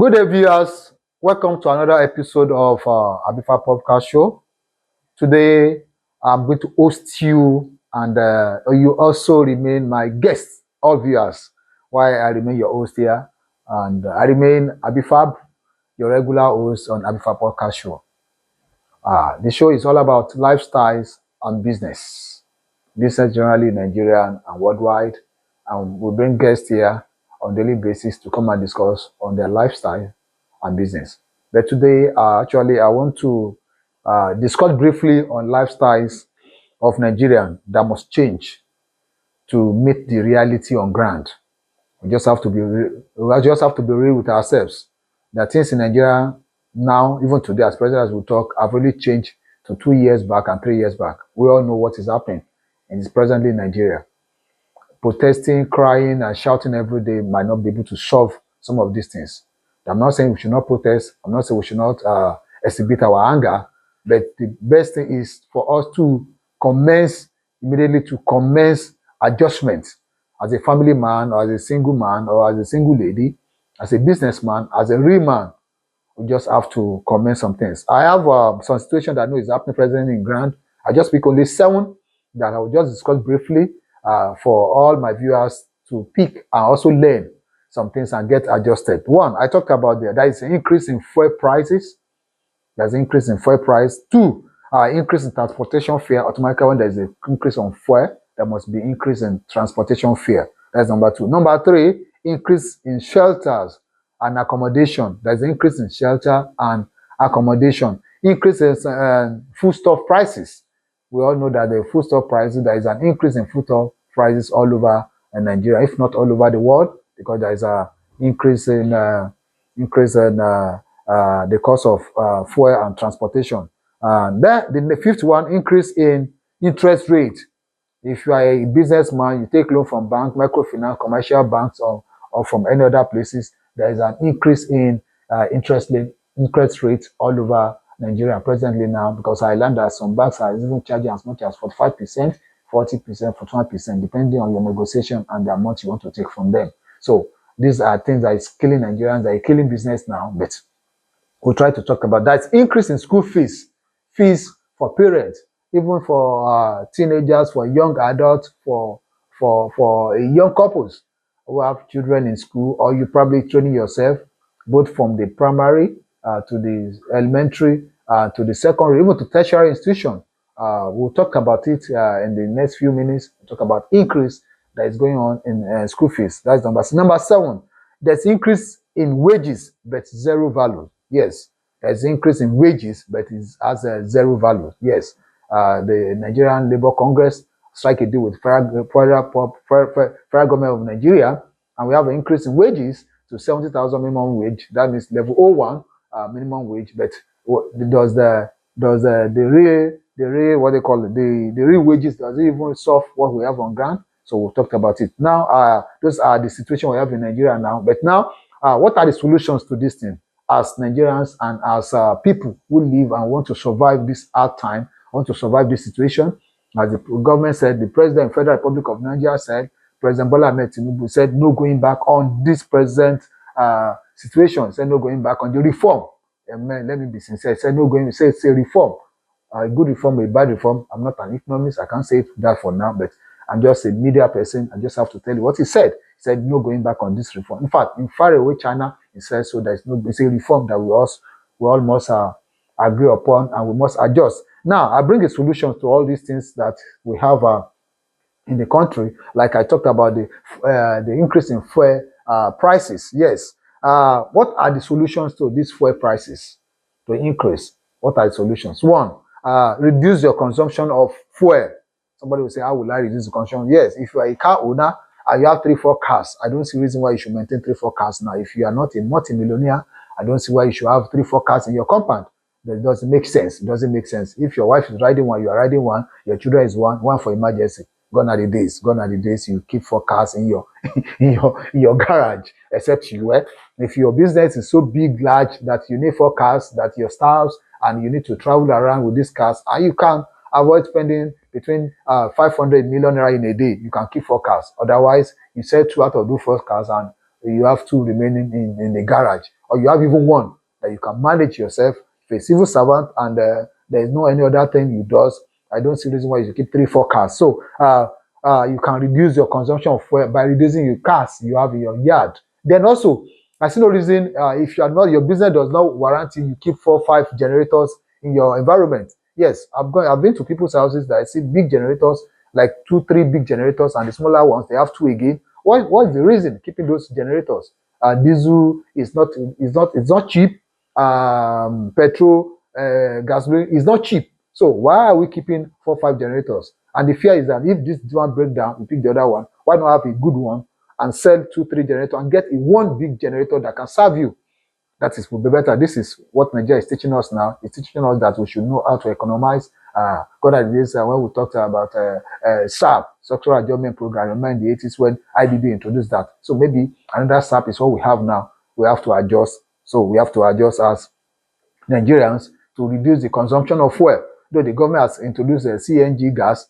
Good day, viewers. Welcome to another episode of Abifab Podcast Show. Today, I'm going to host you, and you also remain my guest, all viewers, while I remain your host here. And I remain Abifab, your regular host on Abifab Podcast Show. The show is all about lifestyles and business. Business generally in Nigeria and worldwide. And we bring guests here on daily basis to come and discuss on their lifestyle and business. But today, actually, I want to discuss briefly on lifestyles of Nigerians that must change to meet the reality on ground. We just have to be real with ourselves. The things in Nigeria now, even today, as present as we talk, have really changed to 2 years back and 3 years back. We all know what is happening and it's presently in Nigeria. Protesting, crying, and shouting every day might not be able to solve some of these things. I'm not saying we should not protest. I'm not saying we should not exhibit our anger. But the best thing is for us to immediately commence adjustment as a family man or as a single man or as a single lady, as a businessman, as a real man. We just have to commence some things. I have some situation that I know is happening presently in ground. I just pick only 7 that I will just discuss briefly for all my viewers to pick and also learn some things and get adjusted. One, I talked about there is an increase in fuel prices. There's an increase in fuel price. 2, increase in transportation fare. Automatically, when there's an increase on fuel, there must be increase in transportation fare. That's number 2. Number 3, increase in shelters and accommodation. There's an increase in shelter and accommodation. Increase in foodstuff prices. We all know that the foodstuff prices, there is an increase in foodstuff prices all over Nigeria, if not all over the world, because there is an increase in the cost of fuel and transportation. Then the 5th one, increase in interest rate. If you are a businessman, you take loan from bank, microfinance, commercial banks, or from any other places, there is an increase in interest rate all over Nigeria presently now, because I learned that some banks are even charging as much as 45%, 40%, 41%, depending on your negotiation and the amount you want to take from them. So these are things that is killing Nigerians, that are killing business now, but we'll try to talk about that. Increase in school fees for parents, even for teenagers, for young adults, for young couples who have children in school, or you probably training yourself, both from the primary to the elementary, to the secondary, even to tertiary institution. We'll talk about it in the next few minutes. We'll talk about increase that is going on in school fees. That's number 6. Number 7, there's increase in wages, but zero value. Yes, there's increase in wages, but it has a zero value. Yes, the Nigerian Labour Congress strike a deal with federal government of Nigeria, and we have an increase in wages to 70,000 minimum wage. That means level 01 minimum wage. But does the real what they call it, the real wages, does it even solve what we have on ground? So we'll talk about it now. Those are the situation we have in Nigeria now. But now, what are the solutions to this thing as Nigerians and as people who live and want to survive this hard time, want to survive this situation? As the government said, the President of the Federal Republic of Nigeria said, President Bola Ahmed Tinubu said, no going back on this present situation. Said no going back on the reform. Amen. Let me be sincere. Said no going. Say reform. A good reform, a bad reform. I'm not an economist. I can't say that for now, but I'm just a media person. I just have to tell you what he said. He said no going back on this reform. In fact, in faraway China, he said so. There's no basic reform that we all must agree upon, and we must adjust. Now, I bring a solution to all these things that we have in the country. Like I talked about the increase in fuel prices. Yes. What are the solutions to these fuel prices to increase? What are the solutions? 1, reduce your consumption of fuel. Somebody will say, how will I reduce the consumption? Yes, if you are a car owner and you have 3-4 cars, I don't see reason why you should maintain 3-4 cars now. If you are not a multi-millionaire, I don't see why you should have 3-4 cars in your compound. That doesn't make sense. It doesn't make sense. If your wife is riding one, you are riding one, your children is one for emergency. Gone are the days you keep 4 cars in your in your garage, except you. If your business is so big, large, that you need 4 cars, that your staff and you need to travel around with these cars, and you can avoid spending between 500 million naira in a day, you can keep 4 cars. Otherwise, you sell 2 out of those 4 cars and you have 2 remaining in the garage. or you have even one that you can manage yourself. If you're a civil servant and there is no any other thing you does, I don't see reason why you should keep 3-4 cars. So you can reduce your consumption of fuel by reducing your cars you have in your yard. Then also, I see no reason if you are not, your business does not warrant you keep 4-5 generators in your environment. Yes, I've been to people's houses that I see big generators, like 2-3 big generators, and the smaller ones they have 2 again. What's the reason keeping those generators? Diesel is not cheap. Petrol, gasoline is not cheap. So why are we keeping 4-5 generators? And the fear is that if this one break down, we pick the other one. Why not have a good one and sell 2-3 generators and get one big generator that can serve you? That is will be better. This is what Nigeria is teaching us now. It's teaching us that we should know how to economize. God at this when we talked about SAP, Structural Adjustment Program. Remember in the 80s when IDB introduced that. So maybe another SAP is what we have now. We have to adjust. So we have to adjust as Nigerians to reduce the consumption of fuel. Though the government has introduced CNG gas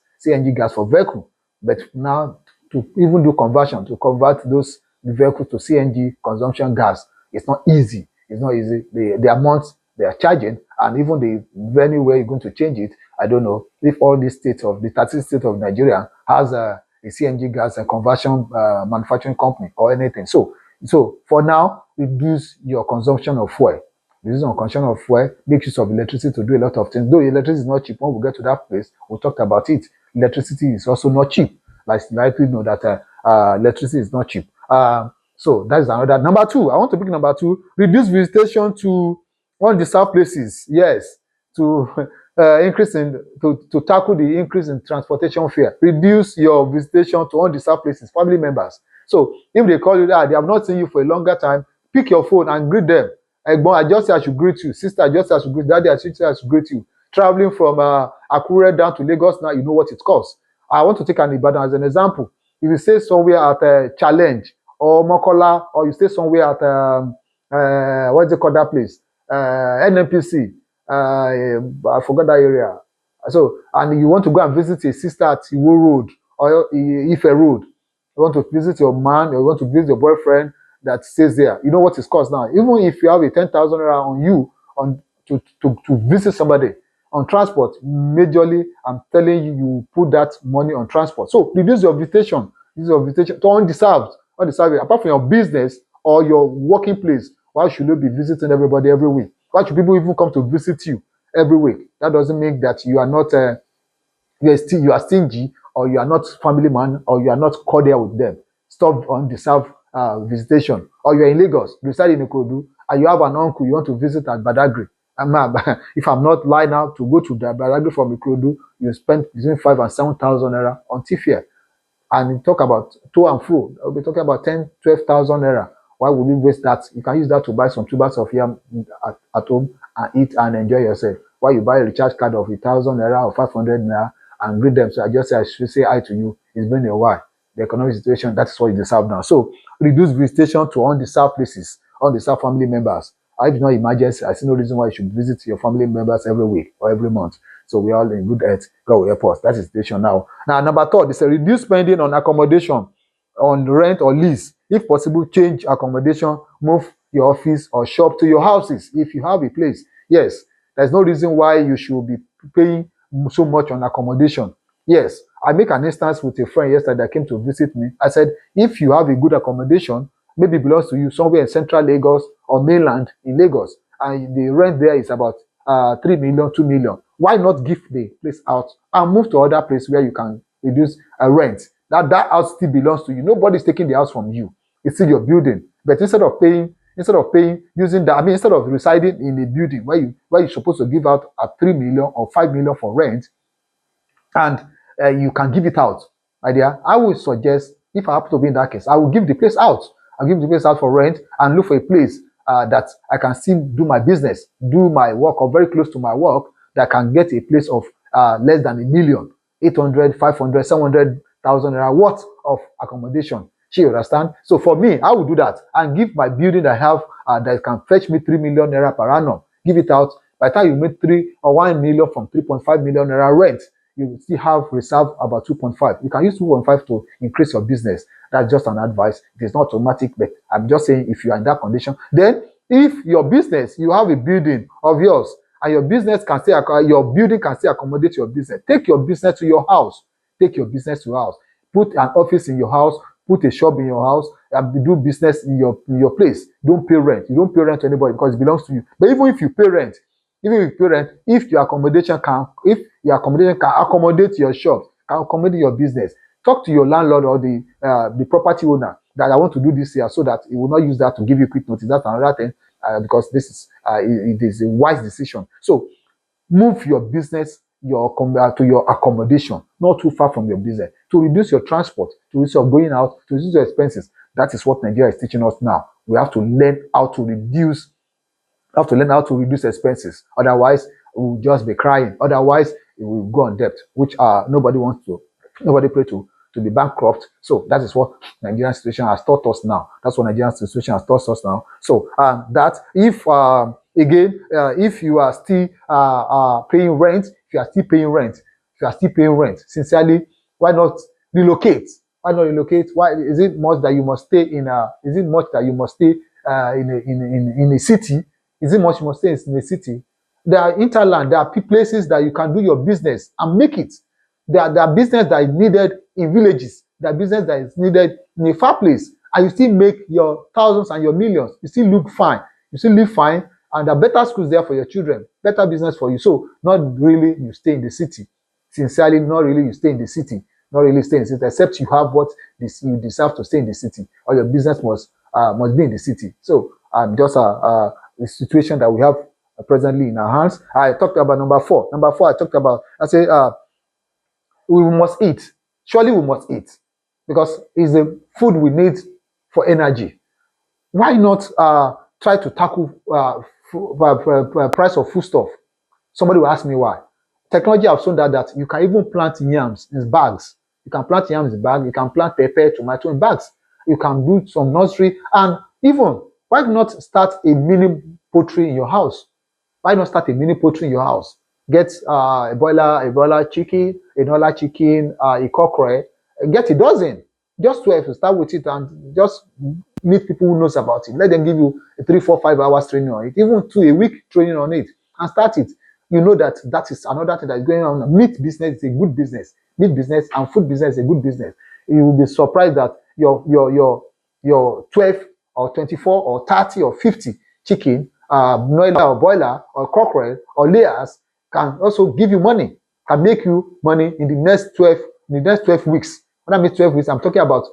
for vehicle, but now to even do conversion, to convert those vehicles to CNG consumption gas, it's not easy. It's not easy. The amounts they are charging, and even the venue where you're going to change it, I don't know if all the 30 states of Nigeria has a CNG gas and conversion manufacturing company or anything. So for now, reduce your consumption of fuel. Reducing on consumption of fuel, make use of electricity to do a lot of things. Though electricity is not cheap, when we get to that place, we'll talk about it. Electricity is also not cheap. Like we know that electricity is not cheap. So that is another. Number 2, I want to pick number 2, reduce visitation to undeserved places. Yes, to to tackle the increase in transportation fare. Reduce your visitation to undeserved places, family members. So if they call you that, they have not seen you for a longer time, pick your phone and greet them. Egbon, I just say I should greet you. Sister, I just say I should greet you. Daddy, I just say I should greet you. Traveling from Akure down to Lagos now, you know what it costs. I want to take an Ibadan as an example. If you stay somewhere at Challenge or Mokola, or you stay somewhere at what's it called that place? NNPC. I forgot that area. So, and you want to go and visit a sister at Iwo Road or Ife Road. You want to visit your man, or you want to visit your boyfriend that stays there. You know what it costs now. Even if you have a 10,000 naira on you to visit somebody on transport, majorly, I'm telling you, you put that money on transport. So reduce your visitation. Reduce your visitation to undeserved. Apart from your business or your working place, why should you be visiting everybody every week? Why should people even come to visit you every week? That doesn't mean that you are not you are stingy, or you are not family man, or you are not cordial with them. Stop undeserved visitation. Or you're in Lagos, you reside in Ikorodu, and you have an uncle you want to visit at Badagry. If I'm not lying out, to go to the Badagry from Ikorodu, you spend between 5,000 and 7,000 naira on ticket. And talk about to and fro, we'll be talking about 10,000-12,000 naira. Why would you waste that? You can use that to buy some tubers of yam at home and eat and enjoy yourself. Why you buy a recharge card of 1,000 naira or 500 naira and greet them? So I just say I should say hi to you. It's been a while. The economic situation, that's what you deserve now. So reduce visitation to undeserved places, undeserved family members. If it's not emergency, I see no reason why you should visit your family members every week or every month. So we are all in good health. God will help us. That's the situation now. Now, number 3, they say reduce spending on accommodation, on rent or lease. If possible, change accommodation, move your office or shop to your houses if you have a place. Yes, there's no reason why you should be paying so much on accommodation. Yes, I make an instance with a friend yesterday that came to visit me. I said, if you have a good accommodation, maybe it belongs to you somewhere in central Lagos or mainland in Lagos, and the rent there is about 3 million, 2 million. Why not give the place out and move to other place where you can reduce rent? That house still belongs to you. Nobody's taking the house from you. It's still your building. But instead of paying using that, instead of residing in a building where you're supposed to give out 3 million or 5 million for rent, and you can give it out, my dear, I would suggest, if I happen to be in that case, I will give the place out. I'll give the place out for rent and look for a place that I can still do my business, do my work, or very close to my work, that can get a place of less than 1 million, 800, 500, 700,000 naira worth of accommodation. You understand? So for me, I will do that and give my building that I have that can fetch me 3 million naira per annum. Give it out. By the time you make 3 or 1 million from 3.5 million naira rent, you will still have reserved about 2.5. You can use 2.5 to increase your business. That's just an advice. It is not automatic, but I'm just saying if you are in that condition, then If your business, you have a building of yours, and your business can still, your building can still accommodate your business, take your business to your house. Take your business to your house. Put an office in your house. Put a shop in your house, and do business in your place. Don't pay rent. You don't pay rent to anybody because it belongs to you. But even if you pay rent, if your accommodation can accommodate your shop, can accommodate your business, talk to your landlord or the property owner that I want to do this here, so that he will not use that to give you quick notice. That's another thing, because this is it is a wise decision. So move your business to your accommodation, not too far from your business, to reduce your transport, to reduce your going out, to reduce your expenses. That is what Nigeria is teaching us now. We have to learn how to reduce expenses. Otherwise, we'll just be crying. Otherwise, we will go on debt, which nobody pray to be bankrupt. So that is what Nigerian situation has taught us now. That's what Nigerian situation has taught us now. So that if you are still paying rent, sincerely, why not relocate? Why is it much that you must stay in a city? Is it much you must stay in a city? There are interland, there are places that you can do your business and make it. There are business that is needed in villages. There are business that is needed in a far place, and you still make your thousands and your millions. You still look fine. You still live fine, and there are better schools there for your children, better business for you. So not really you stay in the city. Sincerely, not really you stay in the city. Not really stay in the city, except you have what you deserve to stay in the city, or your business must be in the city. So just the situation that we have presently in our hands. I talked about number four. We must eat. Surely we must eat, because it's the food we need for energy. Why not try to tackle price of foodstuff? Somebody will ask me why. Technology has shown that you can even plant yams in bags. You can plant yams in bags. You can plant pepper, tomato in bags. You can do some nursery, and even why not start a mini poultry in your house? Why not start a mini poultry in your house? Get a broiler chicken, another chicken, a cockerel, get a dozen. Just 12 to start with it, and just meet people who knows about it. Let them give you a 3, 4, 5 hours training on it, even a week training on it, and start it. You know that is another thing that is going on. Meat business is a good business. Meat business and food business is a good business. You will be surprised that your 12 or 24 or 30 or 50 chicken, broiler or cockerel or layers can also give you money, can make you money in the next 12 weeks. When I mean 12 weeks, I'm talking about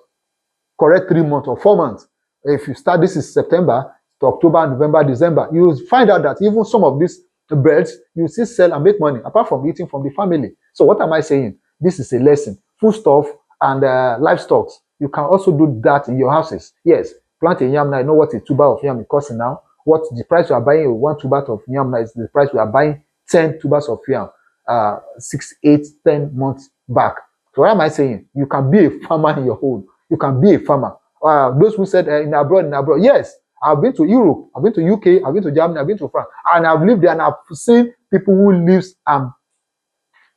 correct 3 months or 4 months. If you start, this is September to October, November, December, you will find out that even some of these birds, you still sell and make money, apart from eating from the family. So what am I saying? This is a lesson. Foodstuff and livestock, you can also do that in your houses. Yes, plant a yam now. I know what a tuber of yam is costing now. What the price you are buying one tuber of yam now is the price we are buying 10 tubers of yam 6, 8, 10 months back. So what am I saying? You can be a farmer in your home. You can be a farmer. Those who said in abroad, yes, I've been to Europe, I've been to UK, I've been to Germany, I've been to France, and I've lived there, and I've seen people who live and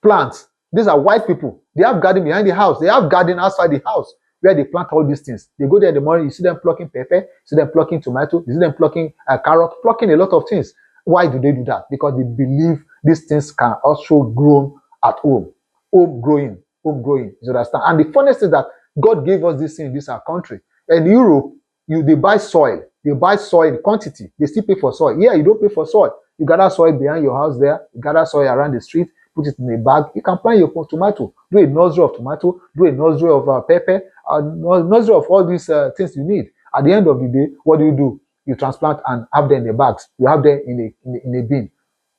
plant. These are white people. They have garden behind the house. They have garden outside the house where they plant all these things. They go there in the morning, you see them plucking pepper, you see them plucking tomato, you see them plucking carrot, plucking a lot of things. Why do they do that? Because they believe these things can also grow at home. Home growing, you understand? And the funniest thing is that God gave us this thing in this our country. In Europe, they buy soil. They buy soil in quantity. They still pay for soil. Yeah, you don't pay for soil. You gather soil behind your house there. You gather soil around the street. Put it in a bag. You can plant your tomato. Do a nursery of tomato. Do a nursery of pepper. Nursery of all these things you need. At the end of the day, what do? You transplant and have them in the bags. You have them in a bin.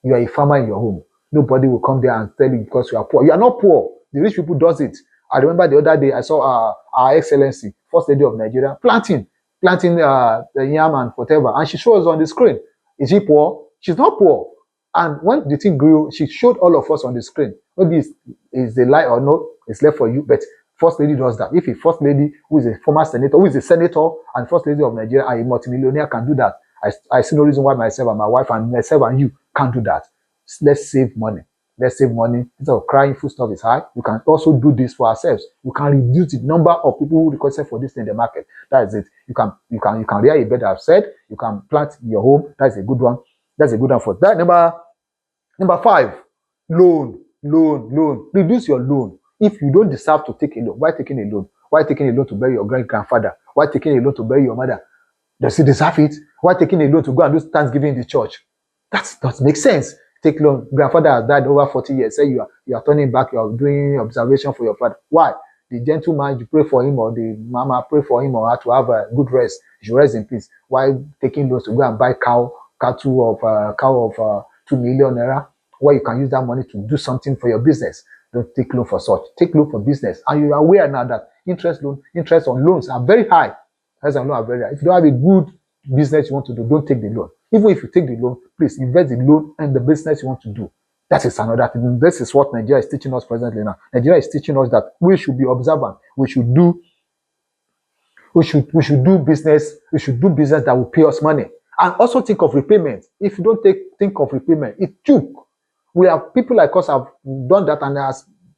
You are a farmer in your home. Nobody will come there and tell you because you are poor. You are not poor. The rich people does it. I remember the other day I saw our Excellency, First Lady of Nigeria, planting the yam and whatever, and she shows us on the screen. Is she poor? She's not poor. And when the thing grew, she showed all of us on the screen. Maybe it's a lie or not, it's left for you, but First Lady does that. If a First Lady who is a former senator, who is a senator and First Lady of Nigeria and a multimillionaire can do that, I see no reason why myself and my wife and myself and you can't do that. Let's save money. Let's save money. Instead of crying food stuff is high, we can also do this for ourselves. We can reduce the number of people who requested for this in the market. That is it. You can rear a bed, I've said. You can plant in your home. That's a good one. That's a good one for that. Number five, loan. Reduce your loan. If you don't deserve to take a loan, why taking a loan? Why taking a loan to bury your great grandfather? Why taking a loan to bury your mother? Does he deserve it? Why taking a loan to go and do Thanksgiving in the church? That doesn't make sense. Take loan. Grandfather has died over 40 years. Say you are turning back, you are doing observation for your father. Why? The gentleman, you pray for him, or the mama pray for him or her to have a good rest. You should rest in peace. Why taking loans to go and buy cattle of 2 million naira? Why you can use that money to do something for your business? Don't take loan for such. Take loan for business. And you are aware now that interest on loans are very high. As I know, are very high. If you don't have a good business you want to do, don't take the loan. Even if you take the loan, please invest the loan in the business you want to do. That is another thing. This is what Nigeria is teaching us presently now. Nigeria is teaching us that we should be observant. We should do business. We should do business that will pay us money. And also think of repayment. If you don't think of repayment, it choke. We have people like us have done that, and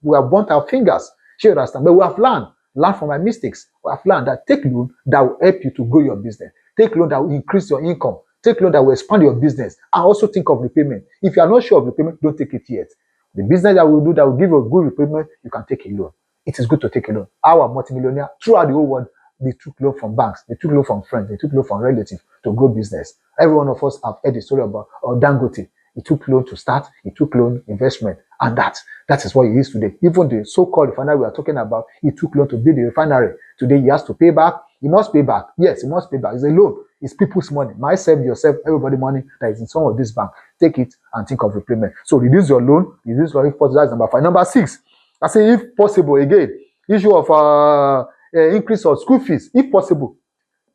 we have burnt our fingers. You understand? But we have learn from our mistakes. We have learned that take loan that will help you to grow your business. Take loan that will increase your income. Take loan that will expand your business. And also think of repayment. If you are not sure of repayment, don't take it yet. The business that will do that will give you a good repayment, you can take a loan. It is good to take a loan. Our multimillionaire throughout the whole world, they took loan from banks, they took loan from friends, they took loan from relatives to grow business. Every one of us have heard the story about Dangote. He took loan to start, he took loan investment, and that is what he is today. Even the so-called refinery we are talking about, he took loan to build the refinery. Today he has to pay back. He must pay back. Yes, he must pay back. It's a loan. It's people's money. Myself, yourself, everybody money that is in some of this bank. Take it and think of repayment. So reduce your loan, reduce your if possible. That's number 5. Number 6, I say if possible again, issue of increase of school fees. If possible,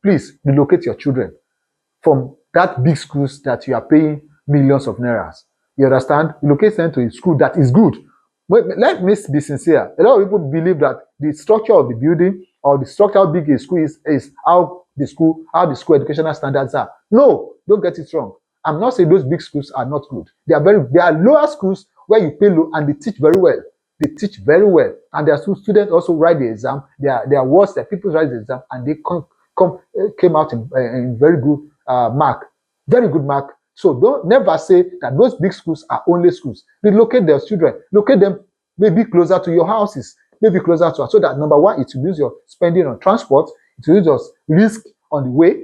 please relocate your children from that big schools that you are paying millions of nairas. You understand? Relocate them to a school that is good. Let me be sincere. A lot of people believe that the structure of the building or the structure how big a school is how the school educational standards are. No, don't get it wrong. I'm not saying those big schools are not good. They are lower schools where you pay low and they teach very well. They teach very well, and their students also write the exam. Their words, their people write the exam, and they came out in very good mark, very good mark. So don't never say that those big schools are only schools. Relocate their children, locate them maybe closer to your houses, maybe closer to us, so that number one, it reduces your spending on transport, it reduces your risk on the way.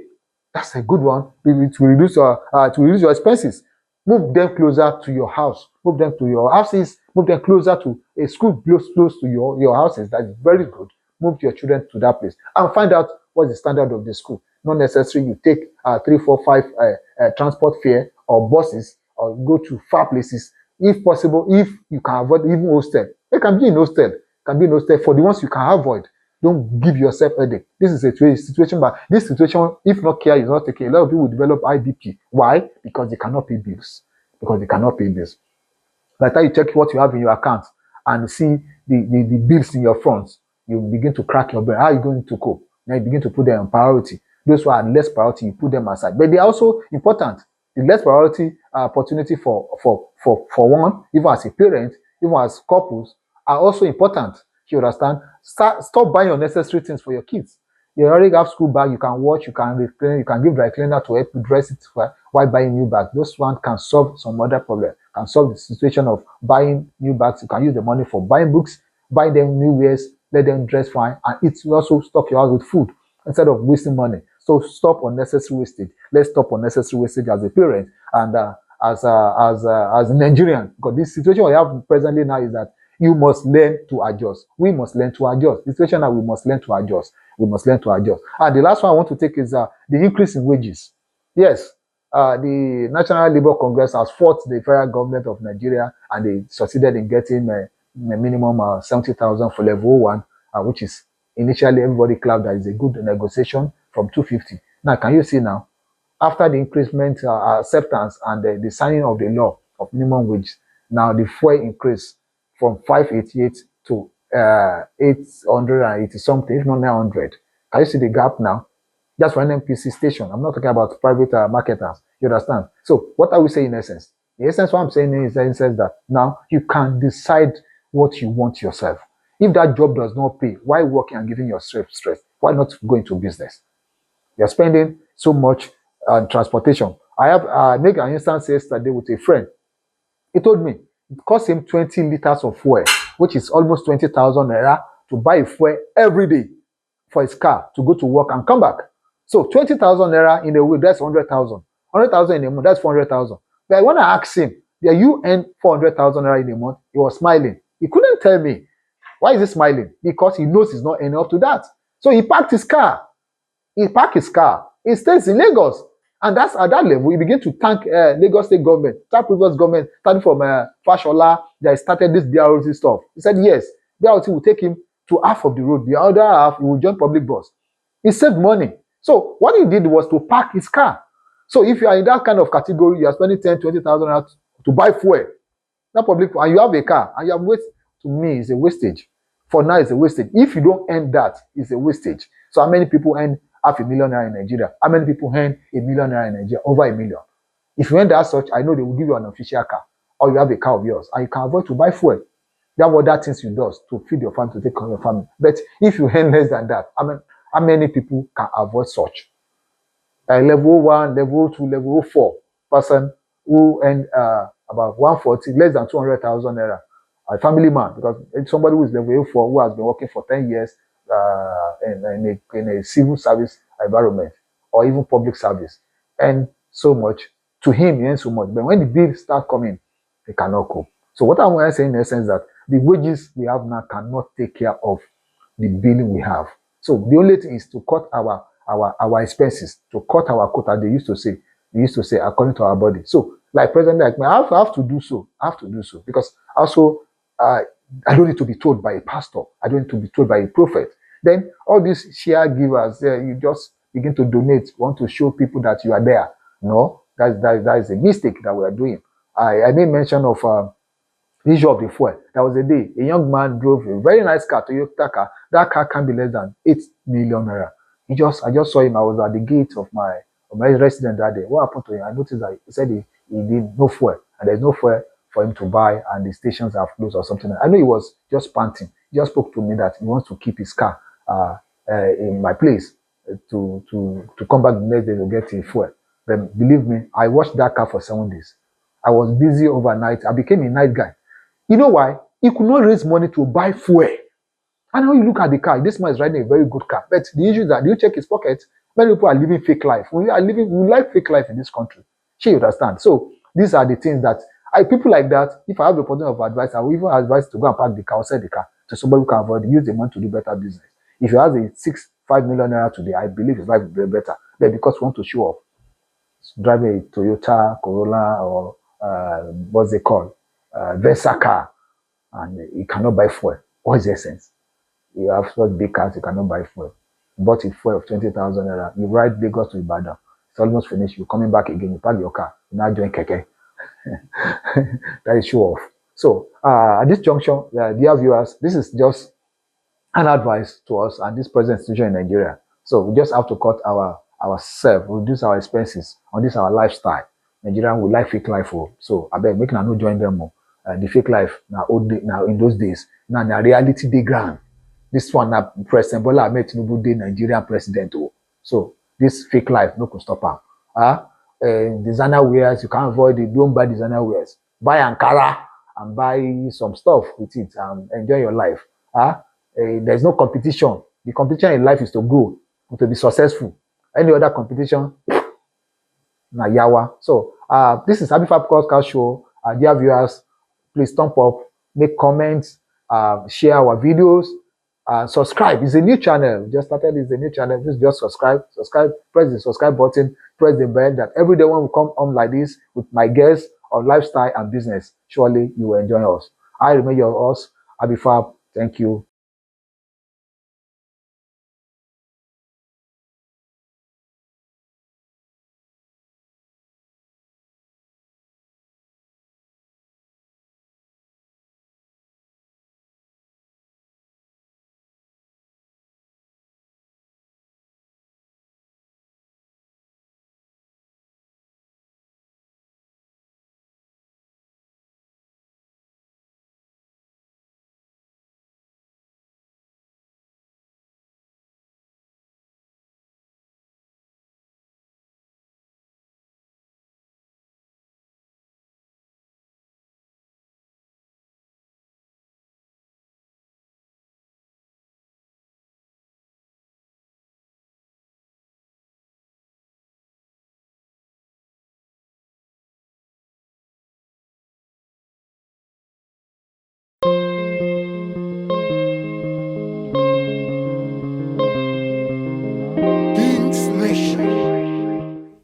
That's a good one. It will reduce your expenses. Move them closer to your house. Move them to your houses. Move them closer to a school close to your houses. That is very good. Move your children to that place and find out what's the standard of the school. Not necessary you take 3, 4, 5 transport fare or buses or go to far places. If possible, if you can avoid even hostel, it can be in hostel. It can be in hostel for the ones you can avoid. Don't give yourself headache. This is a situation, but this situation, if not care is not taken, a lot of people will develop IBP. Why? Because they cannot pay bills. By the time you check what you have in your account and see the bills in your front, you begin to crack your brain. How are you going to cope? Now you begin to put them on priority. Those who are less priority, you put them aside. But they are also important. The less priority opportunity for one, even as a parent, even as couples, are also important. You understand? Stop buying unnecessary things for your kids. You already have school bag, you can wash, you can reclean, you can give dry cleaner to help you dress it while buying new bag. Those one can solve some other problem, can solve the situation of buying new bags. You can use the money for buying books, buy them new wares, let them dress fine, and it will also stock your house with food instead of wasting money. So stop unnecessary wastage. Let's stop unnecessary wastage as a parent and as a Nigerian, because this situation we have presently now is that you must learn to adjust. We must learn to adjust. The situation that we must learn to adjust. We must learn to adjust. And the last one I want to take is the increase in wages. Yes, the National Labour Congress has fought the federal government of Nigeria, and they succeeded in getting a minimum 70,000 for level 1, which is initially everybody clapped that is a good negotiation from 250. Now, can you see now, after the increment acceptance and the signing of the law of minimum wage, now the fuel increase from 588 to 880 something, if not 900. Can you see the gap now? That's for NNPC station. I'm not talking about private marketers. You understand? So what are we saying in essence? The essence what I'm saying is the essence that now you can decide what you want yourself. If that job does not pay, why working and giving yourself stress? Why not go into business? You're spending so much on transportation. I have make an instance yesterday with a friend. He told me it cost him 20 liters of fuel, which is almost 20,000 naira to buy fuel every day for his car to go to work and come back. So 20,000 naira in a week, that's 100,000. 100,000 in a month, that's 400,000. But when I asked him, yeah, you earn 400,000 naira in a month, he was smiling. He couldn't tell me. Why is he smiling? Because he knows he's not earning up to that. So he parked his car. He stays in Lagos. And that's at that level, he begin to thank Lagos state government, thank previous government, starting from Fashola, that started this BRT stuff. He said, yes, BRT will take him to half of the road. The other half, he will join public bus. He saved money. So what he did was to park his car. So if you are in that kind of category, you are spending 10, 20,000 to buy fuel, not public, and you have a car, and you have wasted, to me, it's a wastage. For now, it's a wastage. If you don't earn that, it's a wastage. So how many people earn half a million naira in Nigeria? How many people earn a million naira in Nigeria? Over a million. If you earn that such, I know they will give you an official car, or you have a car of yours, and you can avoid to buy fuel. That what that things you do to feed your family, to take care of your family. But if you earn less than that, how many people can avoid such? A level 1, level 2, level 4 person who earn about 140, less than 200,000 naira, a family man, because it's somebody who is level 4 who has been working for 10 years in a civil service environment or even public service, and so much. To him, he earns so much. But when the bills start coming, he cannot cope. So what I'm saying in essence that the wages we have now cannot take care of the billing we have. So the only thing is to cut our expenses, to cut our quota. They used to say according to our body. So like presently, like me, I have to do so. I have to do so because also I don't need to be told by a pastor. I don't need to be told by a prophet. Then all these share givers, you just begin to donate, want to show people that you are there. No, that is a mistake that we are doing. I made mention of the issue of the fuel. There was a day a young man drove a very nice car, Toyota car. That car can be less than 8 million naira. I just saw him. I was at the gate of my residence that day. What happened to him? I noticed that he said he did no fuel, and there's no fuel for him to buy, and the stations are closed or something. I know he was just panting. He just spoke to me that he wants to keep his car in my place to come back the next day to get a fuel. But believe me, I watched that car for 7 days. I was busy overnight. I became a night guy. You know why? He could not raise money to buy fuel. And when you look at the car, this man is riding a very good car. But the issue is that, do you check his pockets? Many people are living fake life. We like fake life in this country. She understand. So these are the things that people like that, if I have the opportunity of advice, I will even advise to go and park the car outside the car to somebody who can avoid, use the money to do better business. If you have a 5 million naira today, I believe his life will be better. But because you want to show off, drive a Toyota Corolla or what's they call Versa car, and you cannot buy fuel. What is the essence? You have such big cars, you cannot buy fuel. You bought a fuel of 20,000 naira. You ride Lagos to Ibadan. It's almost finished. You're coming back again. You park your car. You now join Keke. That is show off. So at this junction, dear viewers, this is just an advice to us and this present situation in Nigeria. So we just have to cut ourselves, reduce our expenses on this our lifestyle. Nigerian will like fake life. So I bet make no join them more. The fake life now in those days. Now the reality they grand. This one now President Bola Ahmed Tinubu dey Nigerian president. So this fake life no can stop am. Designer wears, you can't avoid it. Don't buy designer wears. Buy Ankara and buy some stuff with it and enjoy your life. There's no competition. The competition in life is to grow, to be successful. Any other competition, na yawa. So this is Abifab Podcast Show. Dear viewers, please thumb up, make comments, share our videos, subscribe. It's a new channel. We just started. It's a new channel. Please just subscribe. Press the subscribe button. Press the bell that every day when we come on like this with my guests on lifestyle and business, surely you will enjoy us. I remain your host, Abifab. Thank you.